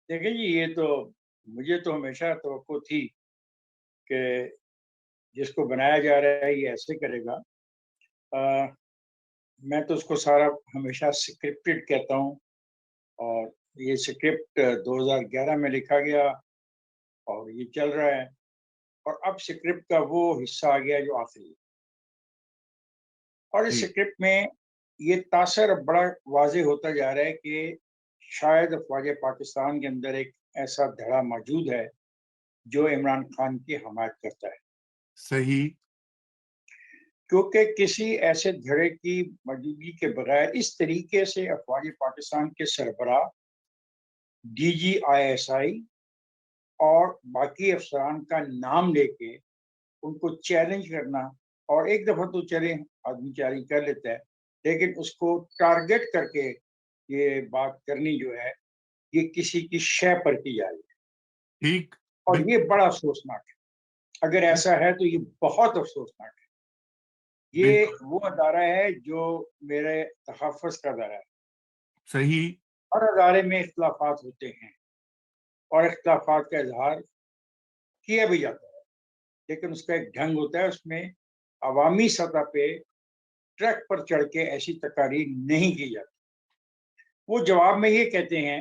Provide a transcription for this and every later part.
دیکھیں جی، یہ تو مجھے تو ہمیشہ توقع تھی کہ جس کو بنایا جا رہا ہے یہ ایسے کرے گا۔ آ، میں تو اس کو سارا ہمیشہ اسکرپٹڈ کہتا ہوں، اور یہ اسکرپٹ 2011 میں لکھا گیا اور یہ چل رہا ہے، اور اب اسکرپٹ کا وہ حصہ آ گیا جو آخری ہے، اور اس ٹھیک اسکرپٹ میں یہ تاثر اب بڑا واضح ہوتا جا رہا ہے کہ شاید افواج پاکستان کے اندر ایک ایسا دھڑا موجود ہے جو عمران خان کی حمایت کرتا ہے، صحیح کیونکہ کسی ایسے دھڑے کی موجودگی کے بغیر اس طریقے سے افواج پاکستان کے سربراہ، D G I S I اور باقی افسران کا نام لے کے ان کو چیلنج کرنا، اور ایک دفعہ تو چلے آدمی چیلنج کر لیتا ہے، لیکن اس کو ٹارگٹ کر کے یہ بات کرنی جو ہے یہ کسی کی شے پر کی جا رہی ہے، ٹھیک اور بالکل یہ بڑا افسوسناک ہے۔ اگر ایسا ہے تو یہ بہت افسوسناک ہے۔ یہ بالکل وہ ادارہ ہے جو میرے تحفظ کا ادارہ ہے۔ صحیح ہر ادارے میں اختلافات ہوتے ہیں اور اختلافات کا اظہار کیا بھی جاتا ہے، لیکن اس کا ایک ڈھنگ ہوتا ہے، اس میں عوامی سطح پہ ٹرک پر چڑھ کے ایسی تقاریر نہیں کی جاتی۔ وہ جواب میں یہ کہتے ہیں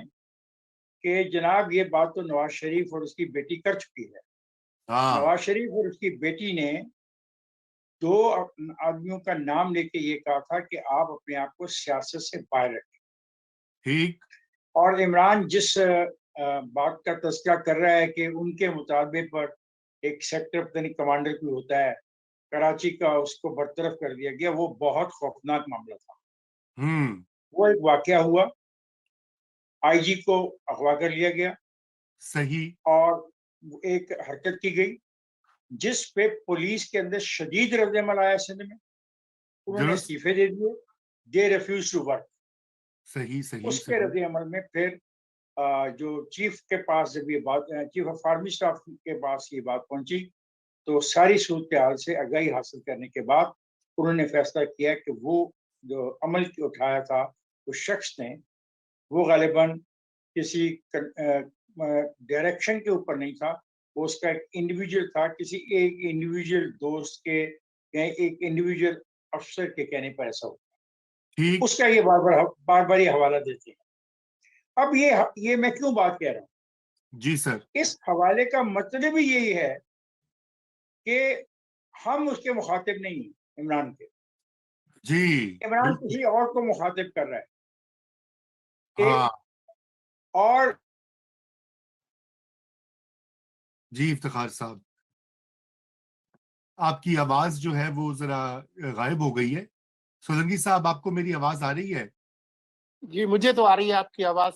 کہ جناب یہ بات تو نواز شریف اور اس کی بیٹی کر چکی ہے۔ ہاں نواز شریف اور اس کی بیٹی نے دو آدمیوں کا نام لے کے یہ کہا تھا کہ آپ اپنے آپ کو سیاست سے باہر رکھیں، ٹھیک اور عمران جس بات کا تذکرہ کر رہا ہے کہ ان کے مطالبے پر ایک سیکٹر پتہ نہیں کمانڈر کوئی ہوتا ہے کراچی کا، اس کو برطرف کر دیا گیا، وہ بہت خوفناک معاملہ تھا۔ ہوں وہ ایک واقعہ ہوا، آئی جی کو اغوا کر لیا گیا صحیح اور ایک حرکت کی گئی جس پہ پولیس کے اندر شدید رد عمل آیا سندھ میں، انہوں نے درست استعفے دے دیے، دے ریفیوز ٹو ورک۔ صحیح صحیح اس کے صحیح رد عمل میں پھر جو چیف کے پاس جب یہ بات، چیف آف آرمی اسٹاف کے پاس یہ بات پہنچی، تو ساری صورتحال سے آگاہی حاصل کرنے کے بعد انہوں نے فیصلہ کیا کہ وہ جو عمل اٹھایا تھا اس شخص نے، وہ غالباً کسی ڈائریکشن کے اوپر نہیں تھا، وہ اس کا ایک انڈیویجول تھا، کسی ایک انڈیویجول دوست کے یا ایک انڈیویجول افسر کے کہنے پر ایسا ہو، ٹھیک اس کا یہ بار بار یہ حوالہ دیتے ہیں۔ اب یہ میں کیوں بات کہہ رہا ہوں؟ جی سر اس حوالے کا مطلب ہی یہی ہے کہ ہم اس کے مخاطب نہیں ہیں، عمران کے۔ جی عمران بالکل کسی اور کو مخاطب کر رہا ہے کہ، ہاں اور جی افتخار صاحب آپ کی آواز جو ہے وہ ذرا غائب ہو گئی ہے سولنگی صاحب آپ کو میری آواز آ رہی ہے جی مجھے تو آ رہی ہے آپ کی آواز۔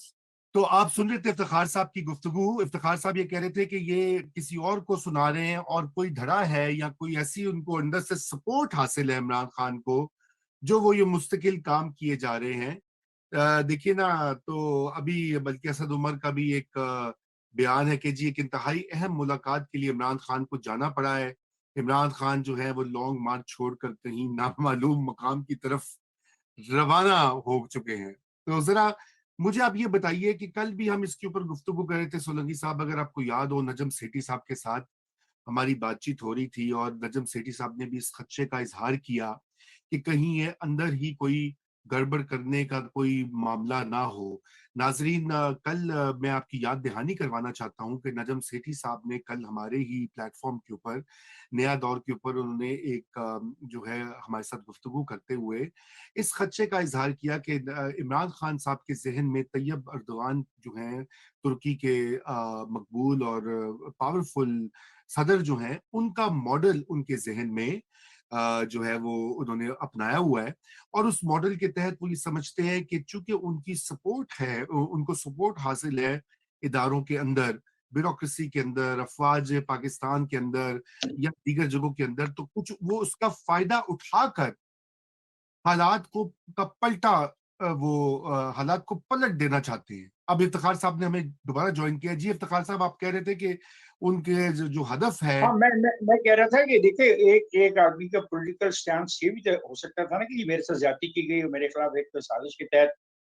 تو آپ سن رہے تھے افتخار صاحب کی گفتگو افتخار صاحب یہ کہہ رہے تھے کہ یہ کسی اور کو سنا رہے ہیں اور کوئی دھڑا ہے یا کوئی ایسی ان کو اندر سے سپورٹ حاصل ہے عمران خان کو جو وہ یہ مستقل کام کیے جا رہے ہیں دیکھیے نا تو ابھی بلکہ اسد عمر کا بھی ایک بیان ہے کہ جی ایک انتہائی اہم ملاقات کے لیے عمران خان کو جانا پڑا ہے عمران خان جو ہے وہ لانگ مارچ چھوڑ کر کہیں نامعلوم مقام کی طرف روانہ ہو چکے ہیں تو ذرا مجھے آپ یہ بتائیے کہ کل بھی ہم اس کے اوپر گفتگو کر رہے تھے سولنگی صاحب اگر آپ کو یاد ہو نجم سیٹھی صاحب کے ساتھ ہماری بات چیت ہو رہی تھی اور نجم سیٹھی صاحب نے بھی اس خدشے کا اظہار کیا کہ کہیں یہ اندر ہی کوئی گڑبڑ کرنے کا کوئی معاملہ نہ ہو ناظرین کل میں آپ کی یاد دہانی کروانا چاہتا ہوں کہ نجم سیٹھی صاحب نے کل ہمارے ہی پلیٹ فارم کے اوپر نیا دور کے اوپر انہوں نے ایک جو ہے ہمارے ساتھ گفتگو کرتے ہوئے اس خدشے کا اظہار کیا کہ عمران خان صاحب کے ذہن میں طیب اردوغان جو ہیں ترکی کے مقبول اور پاورفل صدر جو ہیں ان کا ماڈل ان کے ذہن میں جو ہے وہ انہوں نے اپنایا ہوا ہے اور اس ماڈل کے تحت وہ یہ سمجھتے ہیں کہ چونکہ ان کی سپورٹ ہے ان کو سپورٹ حاصل ہے اداروں کے اندر بیوروکریسی کے اندر افواج پاکستان کے اندر یا دیگر جگہوں کے اندر تو کچھ وہ اس کا فائدہ اٹھا کر حالات کو کا پلٹا وہ حالات کو پلٹ دینا چاہتے ہیں اب افتخار صاحب نے ہمیں دوبارہ جوائن کیا جی افتخار صاحب آپ کہہ رہے تھے کہ ان کے جو ہدف ہے ہاں میں کہہ رہا تھا کہ دیکھیں ایک آدمی کا پولیٹیکل سٹینس یہ بھی ہو سکتا تھا نا کہ میرے سے زیادتی کی گئی اور میرے خلاف ایک سازش کے تحت